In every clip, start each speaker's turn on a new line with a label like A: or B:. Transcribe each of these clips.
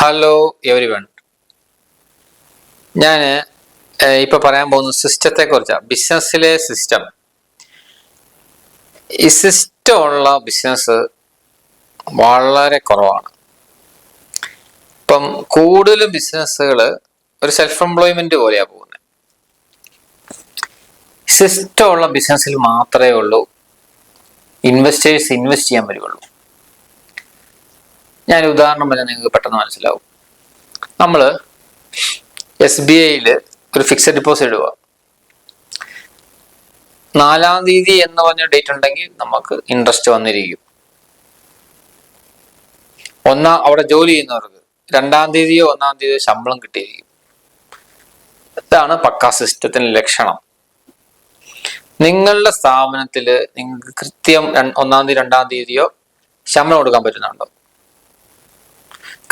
A: Hello every one. ഞാൻ ഇപ്പൊ പറയാൻ പോകുന്ന സിസ്റ്റത്തെ കുറിച്ചാണ്. ബിസിനസ്സിലെ സിസ്റ്റം. ഈ സിസ്റ്റം ഉള്ള ബിസിനസ് വളരെ കുറവാണ്. ഇപ്പം കൂടുതലും ബിസിനസ്സുകൾ ഒരു സെൽഫ് എംപ്ലോയ്മെന്റ് പോലെയാ പോകുന്നത്. സിസ്റ്റം ഉള്ള ബിസിനസ്സിൽ മാത്രമേ ഉള്ളൂ ഇൻവെസ്റ്റേഴ്സ് ഇൻവെസ്റ്റ് ചെയ്യാൻ വരുള്ളൂ. ഞാൻ ഉദാഹരണം പറഞ്ഞാൽ നിങ്ങൾക്ക് പെട്ടെന്ന് മനസ്സിലാവും. നമ്മൾ SBIയിൽ ഒരു ഫിക്സഡ് ഡിപ്പോസിറ്റ് ഇടുക. 4-ാം തീയതി എന്ന് പറഞ്ഞ ഡേറ്റ് ഉണ്ടെങ്കിൽ നമുക്ക് ഇൻട്രസ്റ്റ് വന്നിരിക്കും. അവിടെ ജോലി ചെയ്യുന്നവർക്ക് 2-ാം തീയതിയോ 1-ാം തീയതിയോ ശമ്പളം കിട്ടിയിരിക്കും. ഇതാണ് പക്കാ സിസ്റ്റത്തിന്റെ ലക്ഷണം. നിങ്ങളുടെ സ്ഥാപനത്തിൽ നിങ്ങൾക്ക് കൃത്യം 1-ാം തീയതി 2-ാം തീയതിയോ ശമ്പളം കൊടുക്കാൻ പറ്റുന്നുണ്ടോ?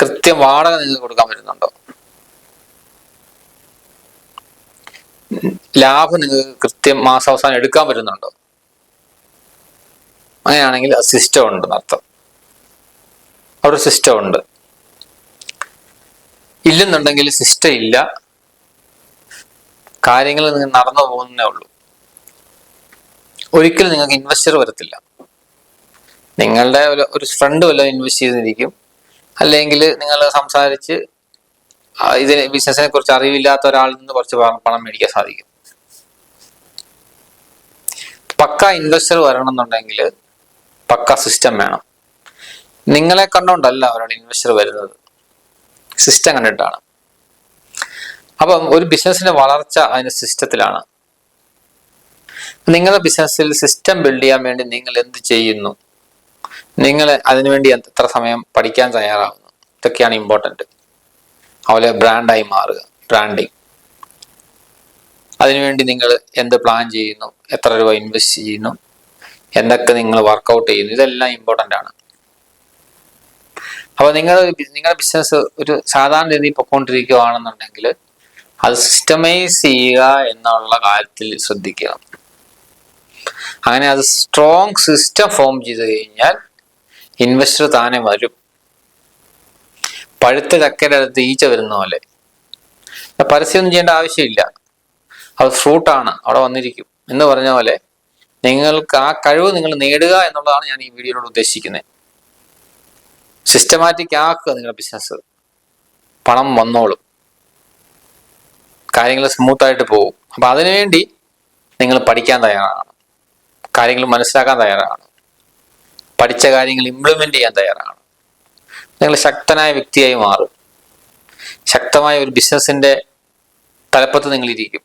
A: കൃത്യം വാടക നിങ്ങൾക്ക് കൊടുക്കാൻ പറ്റുന്നുണ്ടോ? ലാഭം നിങ്ങൾക്ക് കൃത്യം മാസാവസാനം എടുക്കാൻ പറ്റുന്നുണ്ടോ? അങ്ങനെയാണെങ്കിൽ സിസ്റ്റം ഉണ്ടെന്ന് അർത്ഥം. അവിടെ സിസ്റ്റം ഉണ്ട്. ഇല്ലെന്നുണ്ടെങ്കിൽ സിസ്റ്റം ഇല്ല, കാര്യങ്ങൾ നിങ്ങൾ നടന്നു പോകുന്നേ ഉള്ളൂ. ഒരിക്കലും നിങ്ങൾക്ക് ഇൻവെസ്റ്റർ വരത്തില്ല. നിങ്ങളുടെ ഒരു ഫ്രണ്ട് വല്ലതും ഇൻവെസ്റ്റ് ചെയ്തിരിക്കും, അല്ലെങ്കിൽ നിങ്ങൾ സംസാരിച്ച് ഇതിനെ ബിസിനസിനെ കുറിച്ച് അറിവില്ലാത്ത ഒരാളിൽ നിന്ന് കുറച്ച് പണം മേടിക്കാൻ സാധിക്കും. പക്ക ഇൻവെസ്റ്റർ വരണം എന്നുണ്ടെങ്കിൽ പക്ക സിസ്റ്റം വേണം. നിങ്ങളെ കണ്ടോണ്ടല്ല ഒരാൾ ഇൻവെസ്റ്റർ വരുന്നത്, സിസ്റ്റം കണ്ടിട്ടാണ്. അപ്പം ഒരു ബിസിനസിന്റെ വളർച്ച അതിന്റെ സിസ്റ്റത്തിലാണ്. നിങ്ങളുടെ ബിസിനസ്സിൽ സിസ്റ്റം ബിൽഡ് ചെയ്യാൻ വേണ്ടി നിങ്ങൾ എന്ത് ചെയ്യുന്നു, നിങ്ങൾ അതിനുവേണ്ടി എത്ര സമയം പഠിക്കാൻ തയ്യാറാവുന്നു, ഇതൊക്കെയാണ് ഇമ്പോർട്ടൻറ്റ്. അതുപോലെ ബ്രാൻഡായി മാറുക, ബ്രാൻഡിങ്. അതിനുവേണ്ടി നിങ്ങൾ എന്ത് പ്ലാൻ ചെയ്യുന്നു, എത്ര രൂപ ഇൻവെസ്റ്റ് ചെയ്യുന്നു, എന്തൊക്കെ നിങ്ങൾ വർക്കൗട്ട് ചെയ്യുന്നു, ഇതെല്ലാം ഇമ്പോർട്ടൻ്റ് ആണ്. അപ്പോൾ നിങ്ങളുടെ ബിസിനസ് ഒരു സാധാരണ രീതിയിൽ പൊയ്ക്കൊണ്ടിരിക്കുകയാണെന്നുണ്ടെങ്കിൽ അത് സിസ്റ്റമൈസ് ചെയ്യുക എന്നുള്ള കാര്യത്തിൽ ശ്രദ്ധിക്കുക. അങ്ങനെ അത് സ്ട്രോങ് സിസ്റ്റം ഫോം ചെയ്ത് കഴിഞ്ഞാൽ ഇൻവെസ്റ്റർ താനെ വരും. പഴുത്ത ചക്കയുടെ അടുത്ത് ഈച്ച വരുന്ന പോലെ. പരസ്യമൊന്നും ചെയ്യേണ്ട ആവശ്യമില്ല, അത് ഫ്രൂട്ടാണ്, അവിടെ വന്നിരിക്കും എന്ന് പറഞ്ഞ പോലെ നിങ്ങൾക്ക് ആ കഴിവ് നിങ്ങൾ നേടുക എന്നുള്ളതാണ് ഞാൻ ഈ വീഡിയോയിലൂടെ ഉദ്ദേശിക്കുന്നത്. സിസ്റ്റമാറ്റിക് ആക്കുക നിങ്ങളുടെ ബിസിനസ്, പണം വന്നോളും, കാര്യങ്ങൾ സ്മൂത്തായിട്ട് പോകും. അപ്പൊ അതിനുവേണ്ടി നിങ്ങൾ പഠിക്കാൻ തയ്യാറാണ്, കാര്യങ്ങൾ മനസ്സിലാക്കാൻ തയ്യാറാണ്, പഠിച്ച കാര്യങ്ങൾ ഇംപ്ലിമെന്റ് ചെയ്യാൻ തയ്യാറാണ്. നിങ്ങൾ ശക്തനായ വ്യക്തിയായി മാറും. ശക്തമായ ഒരു ബിസിനസിന്റെ തലപ്പത്ത് നിങ്ങൾ ഇരിക്കും.